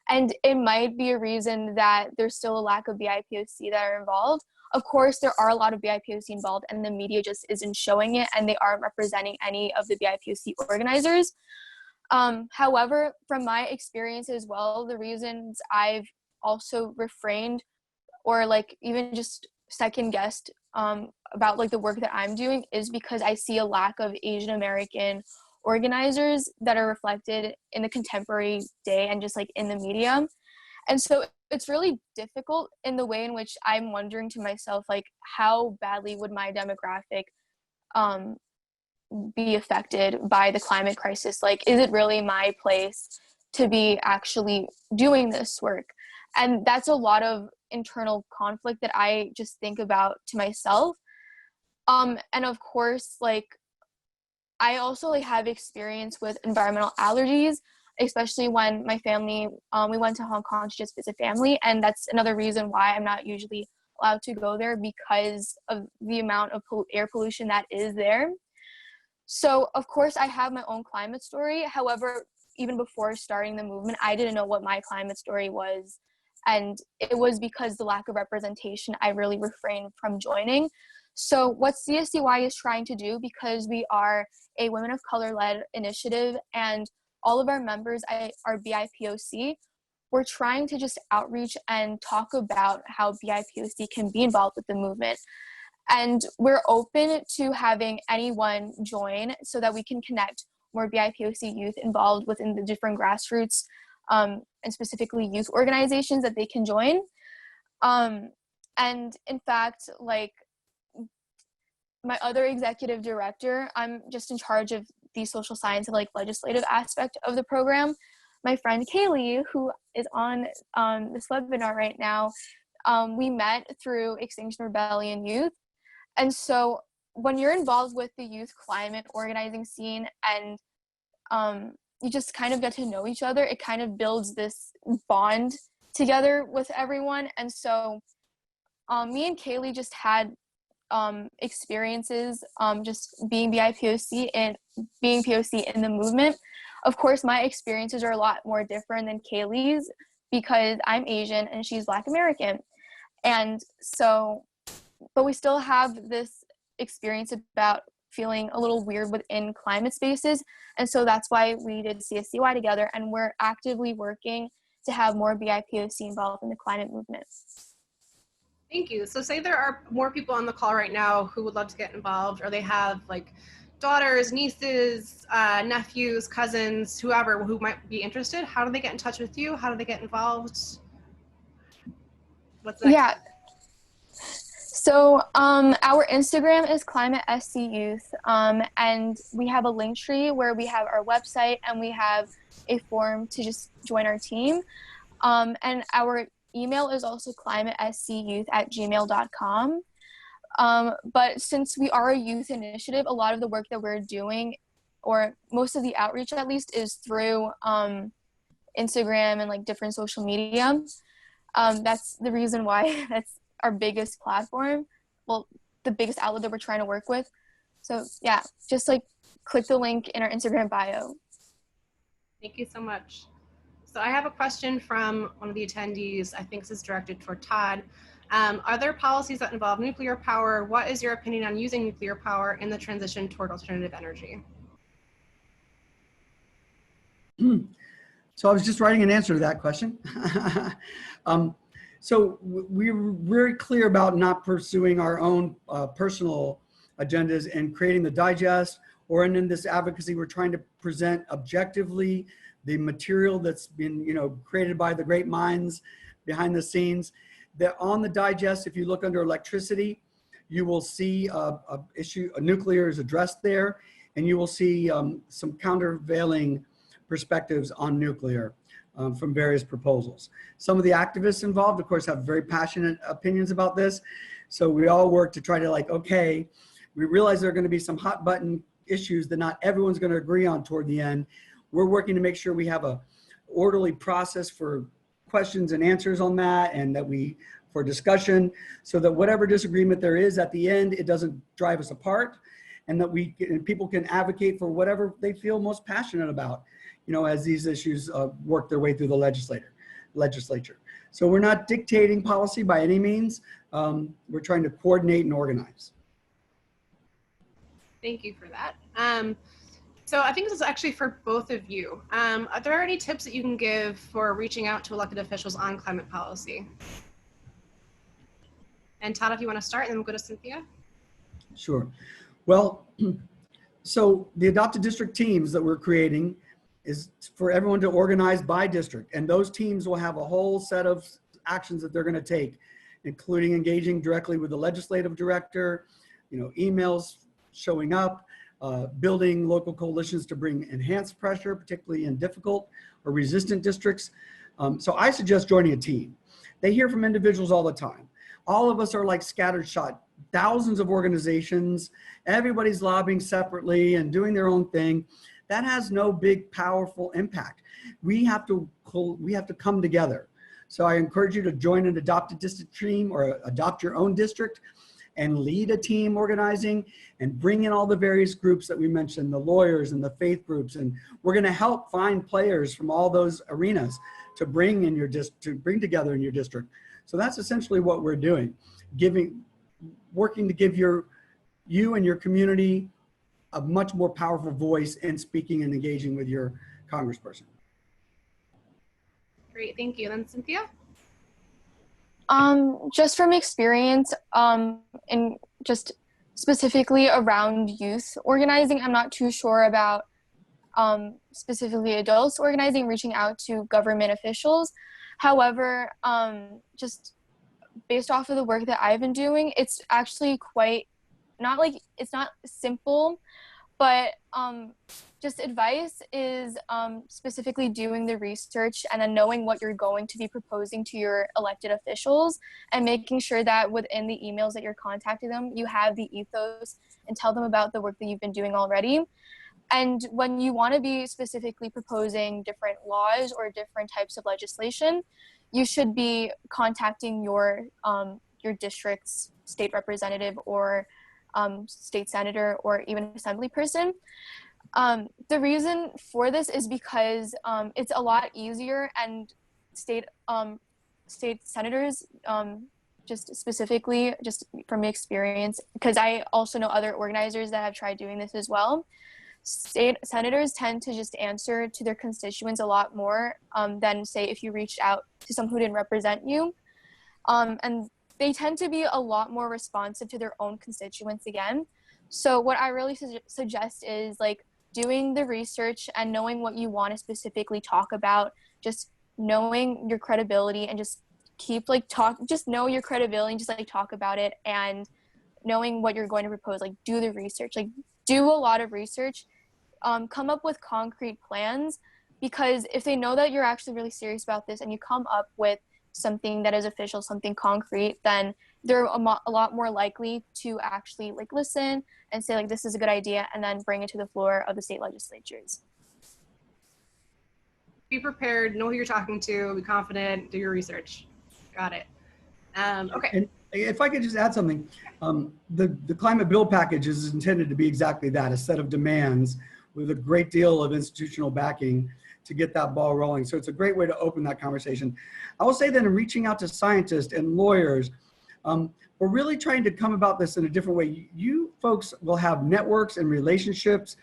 and it might be a reason that there's still a lack of BIPOC that are involved. Of course, there are a lot of BIPOC involved and the media just isn't showing it, and they aren't representing any of the BIPOC organizers. However, from my experience as well, the reasons I've also refrained or like even just second guessed about like the work that I'm doing is because I see a lack of Asian American organizers that are reflected in the contemporary day and just like in the media. And so it's really difficult in the way in which I'm wondering to myself, like, how badly would my demographic be affected by the climate crisis? Like, is it really my place to be actually doing this work? And that's a lot of internal conflict that I just think about to myself. And of course, like, I also like have experience with environmental allergies, especially when my family, we went to Hong Kong to just visit family. And that's another reason why I'm not usually allowed to go there, because of the amount of air pollution that is there. So of course I have my own climate story. However, even before starting the movement, I didn't know what my climate story was. And it was because the lack of representation, I really refrained from joining. So what CSCY is trying to do, because we are a women of color-led initiative and all of our members are BIPOC, we're trying to just outreach and talk about how BIPOC can be involved with the movement. And we're open to having anyone join so that we can connect more BIPOC youth involved within the different grassroots and specifically youth organizations that they can join. And in fact, like, my other executive director, I'm just in charge of the social science and like legislative aspect of the program. My friend Kaylee, who is on this webinar right now, we met through Extinction Rebellion Youth. And so when you're involved with the youth climate organizing scene and you just kind of get to know each other, it kind of builds this bond together with everyone. And so me and Kaylee just had experiences just being BIPOC and being POC in the movement. Of course, my experiences are a lot more different than Kaylee's because I'm Asian and she's Black American. And so, but we still have this experience about feeling a little weird within climate spaces. And so that's why we did CSCY together, and we're actively working to have more BIPOC involved in the climate movement. Thank you. So say there are more people on the call right now who would love to get involved, or they have like daughters, nieces, nephews, cousins, whoever who might be interested. How do they get in touch with you? How do they get involved? What's the next Yeah. So our Instagram is Climate SC Youth, and we have a link tree where we have our website and we have a form to just join our team. And our email is also climatescyouth@gmail.com. But since we are a youth initiative, a lot of the work that we're doing or most of the outreach at least, is through Instagram and like different social media. That's the reason why that's our biggest platform. Well, the biggest outlet that we're trying to work with. So yeah, just like click the link in our Instagram bio. Thank you so much. So I have a question from one of the attendees. I think this is directed toward Todd. Are there policies that involve nuclear power? What is your opinion on using nuclear power in the transition toward alternative energy? So I was just writing an answer to that question. So we're very clear about not pursuing our own personal agendas and creating the digest, or in this advocacy, we're trying to present objectively the material that's been, created by the great minds behind the scenes. That on the digest, if you look under electricity, you will see a nuclear is addressed there, and you will see some countervailing perspectives on nuclear from various proposals. Some of the activists involved, of course, have very passionate opinions about this. So we all work to try to okay, we realize there are going to be some hot button issues that not everyone's going to agree on toward the end. We're working to make sure we have a orderly process for questions and answers on that, and that for discussion, so that whatever disagreement there is at the end, it doesn't drive us apart, and that people can advocate for whatever they feel most passionate about, as these issues work their way through the legislature. So we're not dictating policy by any means. We're trying to coordinate and organize. Thank you for that. So I think this is actually for both of you. Are there any tips that you can give for reaching out to elected officials on climate policy? And Todd, if you want to start, and then we'll go to Cynthia. Sure. Well, so the adopted district teams that we're creating is for everyone to organize by district. And those teams will have a whole set of actions that they're going to take, including engaging directly with the legislative director, emails showing up, building local coalitions to bring enhanced pressure, particularly in difficult or resistant districts. So I suggest joining a team. They hear from individuals all the time. All of us are like scattered shot, thousands of organizations, everybody's lobbying separately and doing their own thing. That has no big, powerful impact. We have to come together. So I encourage you to join an adopted district team or adopt your own district and lead a team organizing and bring in all the various groups that we mentioned, the lawyers and the faith groups. And we're going to help find players from all those arenas to bring together in your district. So that's essentially what we're doing, working to give you and your community a much more powerful voice in speaking and engaging with your congressperson. Great, thank you. Then Cynthia? Just from experience, and just specifically around youth organizing, I'm not too sure about specifically adults organizing, reaching out to government officials. However, just based off of the work that I've been doing, it's actually it's not simple, but just advice is specifically doing the research and then knowing what you're going to be proposing to your elected officials and making sure that within the emails that you're contacting them, you have the ethos and tell them about the work that you've been doing already. And when you want to be specifically proposing different laws or different types of legislation, you should be contacting your district's state representative or state senator or even assembly person. The reason for this is because it's a lot easier, and state senators, just specifically, just from experience, because I also know other organizers that have tried doing this as well. State senators tend to just answer to their constituents a lot more than, say, if you reached out to someone who didn't represent you. And they tend to be a lot more responsive to their own constituents again. So what I really suggest is doing the research and knowing what you want to specifically talk about, just knowing your credibility and just just know your credibility and just talk about it, and knowing what you're going to propose, do the research, do a lot of research, come up with concrete plans, because if they know that you're actually really serious about this and you come up with something that is official, something concrete, then they're a lot more likely to actually like listen and say like, this is a good idea, and then bring it to the floor of the state legislatures. Be prepared, know who you're talking to, be confident, do your research. Got it. Okay. And if I could just add something, the climate bill package is intended to be exactly that, a set of demands with a great deal of institutional backing to get that ball rolling. So it's a great way to open that conversation. I will say that in reaching out to scientists and lawyers, we're really trying to come about this in a different way. You folks will have networks and relationships.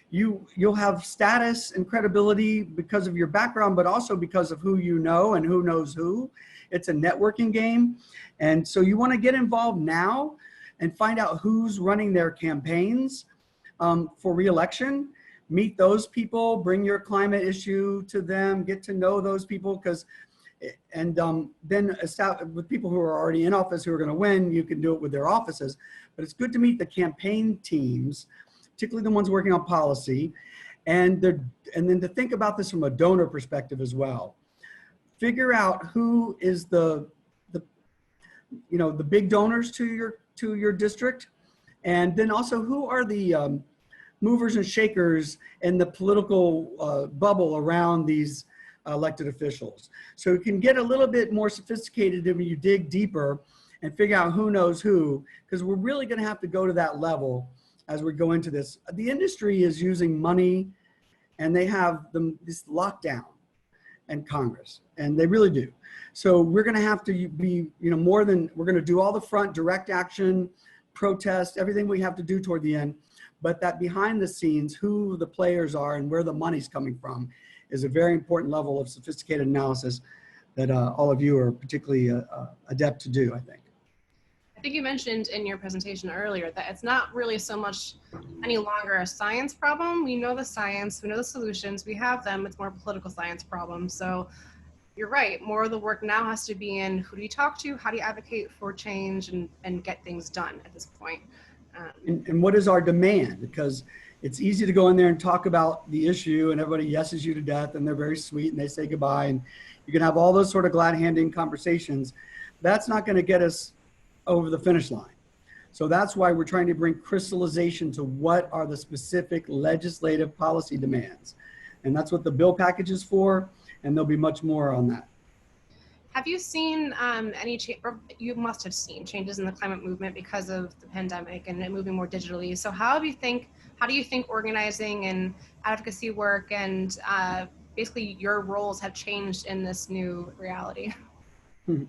You'll have status and credibility because of your background, but also because of who you know and who knows who. It's a networking game. And so you want to get involved now and find out who's running their campaigns for re-election. Meet those people, bring your climate issue to them, get to know those people, and then with people who are already in office who are going to win, you can do it with their offices. But it's good to meet the campaign teams, particularly the ones working on policy, and then to think about this from a donor perspective as well. Figure out who is the big donors to your district, and then also who are the movers and shakers in the political bubble around these elected officials. So you can get a little bit more sophisticated when you dig deeper and figure out who knows who, because we're really going to have to go to that level as we go into this. The industry is using money, and they have this lockdown in Congress, and they really do. So we're going to have to be, we're going to do all the front direct action, protest, everything we have to do toward the end. But that behind the scenes, who the players are and where the money's coming from is a very important level of sophisticated analysis that all of you are particularly adept to do, I think. I think you mentioned in your presentation earlier that it's not really so much any longer a science problem. We know the science, we know the solutions, we have them. It's more a political science problem. So you're right, more of the work now has to be in who do you talk to, how do you advocate for change and get things done at this point. And what is our demand? Because it's easy to go in there and talk about the issue and everybody yeses you to death and they're very sweet and they say goodbye and you can have all those sort of glad-handing conversations. That's not going to get us over the finish line. So that's why we're trying to bring crystallization to what are the specific legislative policy demands. And that's what the bill package is for, and there'll be much more on that. Have you seen or you must have seen changes in the climate movement because of the pandemic and it moving more digitally. So how do you think organizing and advocacy work and basically your roles have changed in this new reality? You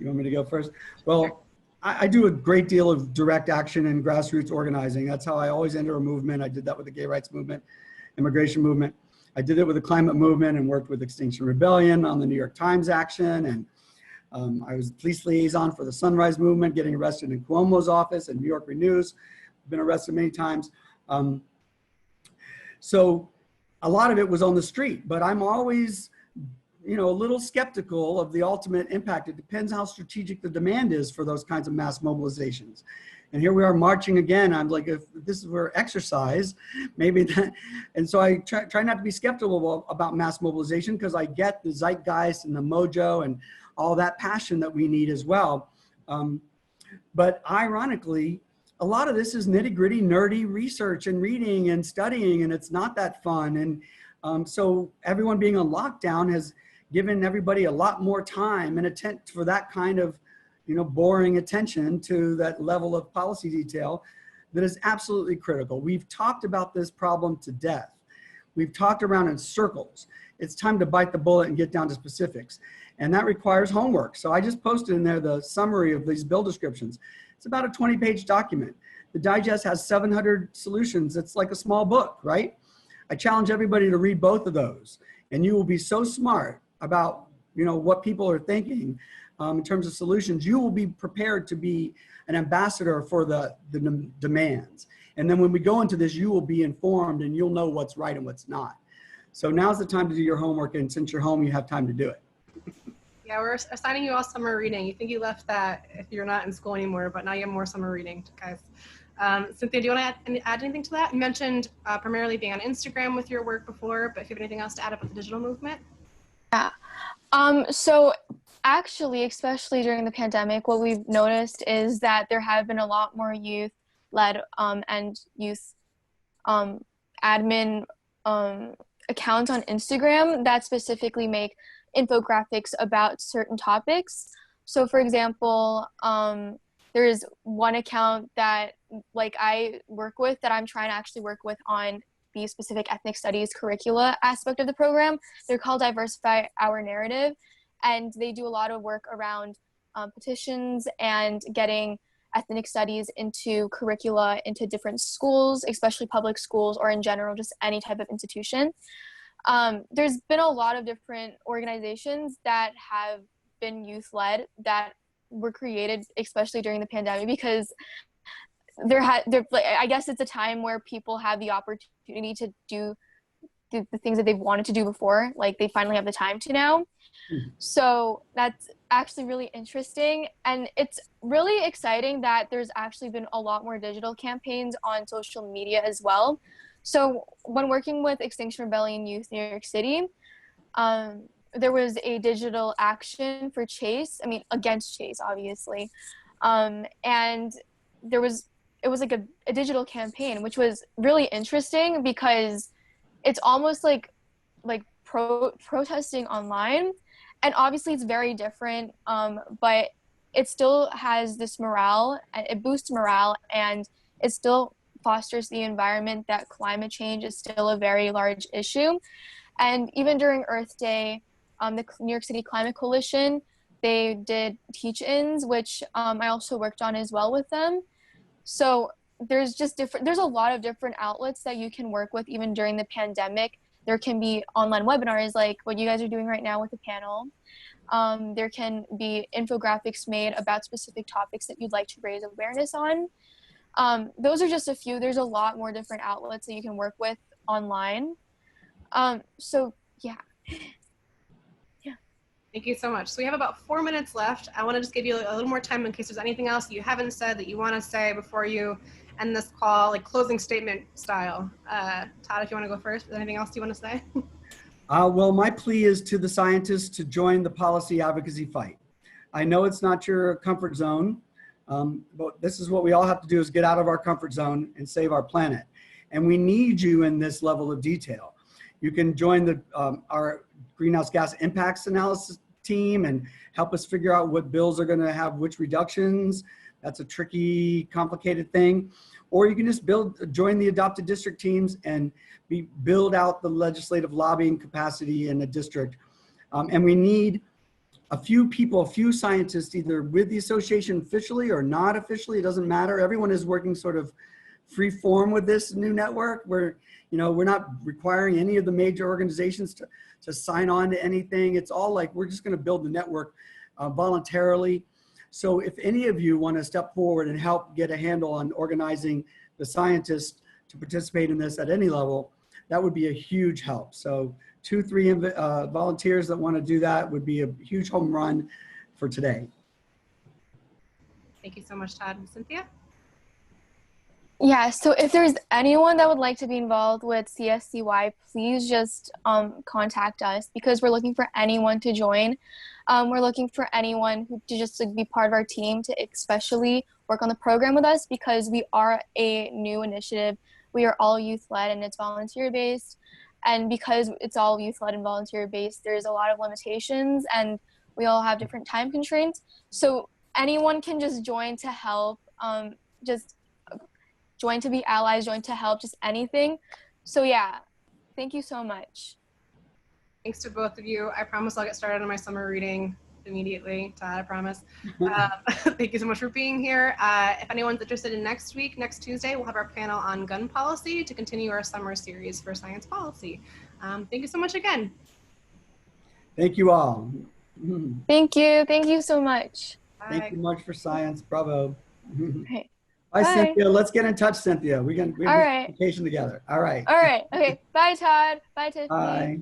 want me to go first? Well, sure. I do a great deal of direct action and grassroots organizing. That's how I always enter a movement. I did that with the gay rights movement, immigration movement. I did it with the climate movement and worked with Extinction Rebellion on the New York Times action. And I was police liaison for the Sunrise Movement, getting arrested in Cuomo's office and New York Renews. Been arrested many times. So a lot of it was on the street, but I'm always, a little skeptical of the ultimate impact. It depends how strategic the demand is for those kinds of mass mobilizations. And here we are marching again. I'm like, if this were exercise, maybe that. And so I try not to be skeptical about mass mobilization because I get the zeitgeist and the mojo and all that passion that we need as well. But ironically, a lot of this is nitty gritty, nerdy research and reading and studying, and it's not that fun. And so everyone being on lockdown has given everybody a lot more time and attention for that kind of boring attention to that level of policy detail that is absolutely critical. We've talked about this problem to death. We've talked around in circles. It's time to bite the bullet and get down to specifics. And that requires homework. So I just posted in there the summary of these bill descriptions. It's about a 20-page document. The digest has 700 solutions. It's like a small book, right? I challenge everybody to read both of those. And you will be so smart about what people are thinking in terms of solutions. You will be prepared to be an ambassador for the demands. And then when we go into this, you will be informed and you'll know what's right and what's not. So now's the time to do your homework, and since you're home, you have time to do it. Yeah, we're assigning you all summer reading. You think you left that if you're not in school anymore, but now you have more summer reading, guys. Cynthia, do you want to add anything to that? You mentioned primarily being on Instagram with your work before, but if you have anything else to add about the digital movement? Yeah. So Actually, especially during the pandemic, what we've noticed is that there have been a lot more youth-led and youth admin accounts on Instagram that specifically make infographics about certain topics. So for example, there is one account that I work with that I'm trying to actually work with on the specific ethnic studies curricula aspect of the program. They're called Diversify Our Narrative, and they do a lot of work around petitions and getting ethnic studies into curricula into different schools, especially public schools, or in general, just any type of institution. There's been a lot of different organizations that have been youth-led that were created, especially during the pandemic, because I guess it's a time where people have the opportunity to do the things that they've wanted to do before, like they finally have the time to now. So that's actually really interesting, and it's really exciting that there's actually been a lot more digital campaigns on social media as well. So when working with Extinction Rebellion Youth New York City, there was a digital action for Chase, against Chase, obviously, and it was like a digital campaign, which was really interesting because it's almost like protesting online. And obviously it's very different, but it still has this morale, it boosts morale, and it still fosters the environment that climate change is still a very large issue. And even during Earth Day, the New York City Climate Coalition, they did teach-ins, which I also worked on as well with them. So there's a lot of different outlets that you can work with even during the pandemic. There can be online webinars like what you guys are doing right now with the panel. There can be infographics made about specific topics that you'd like to raise awareness on. Those are just a few. There's a lot more different outlets that you can work with online. So yeah. Thank you so much. So we have about 4 minutes left. I want to just give you a little more time in case there's anything else you haven't said that you want to say before you end this call, like closing statement style. Todd, if you want to go first, is there anything else you want to say? Well, my plea is to the scientists to join the policy advocacy fight. I know it's not your comfort zone, but this is what we all have to do, is get out of our comfort zone and save our planet. And we need you in this level of detail. You can join our greenhouse gas impacts analysis team and help us figure out what bills are going to have which reductions. That's a tricky, complicated thing. Or you can just join the adopted district teams and build out the legislative lobbying capacity in the district. And we need a few people, a few scientists, either with the association officially or not officially, it doesn't matter. Everyone is working sort of free form with this new network where, we're not requiring any of the major organizations to sign on to anything. It's all like, we're just gonna build the network voluntarily. So if any of you want to step forward and help get a handle on organizing the scientists to participate in this at any level, that would be a huge help. So 2-3 volunteers that want to do that would be a huge home run for today. Thank you so much, Todd and Cynthia. Yeah, so if there's anyone that would like to be involved with CSCY, please just contact us, because we're looking for anyone to join. We're looking for anyone who to just be part of our team to especially work on the program with us, because we are a new initiative. We are all youth-led and it's volunteer-based. And because it's all youth-led and volunteer-based, there's a lot of limitations and we all have different time constraints. So anyone can just join to help, just join to be allies, join to help, just anything. So yeah, thank you so much. Thanks to both of you. I promise I'll get started on my summer reading immediately. Todd, I promise. Thank you so much for being here. If anyone's interested in next week, next Tuesday, we'll have our panel on gun policy to continue our summer series for science policy. Thank you so much again. Thank you all. Thank you. Thank you so much. Bye. Thank you much for science. Bravo. Okay. Bye, Bye. Cynthia. Let's get in touch, Cynthia. We have this vacation together. All right. All right. Okay. Bye, Todd. Bye, Tiffany. Bye.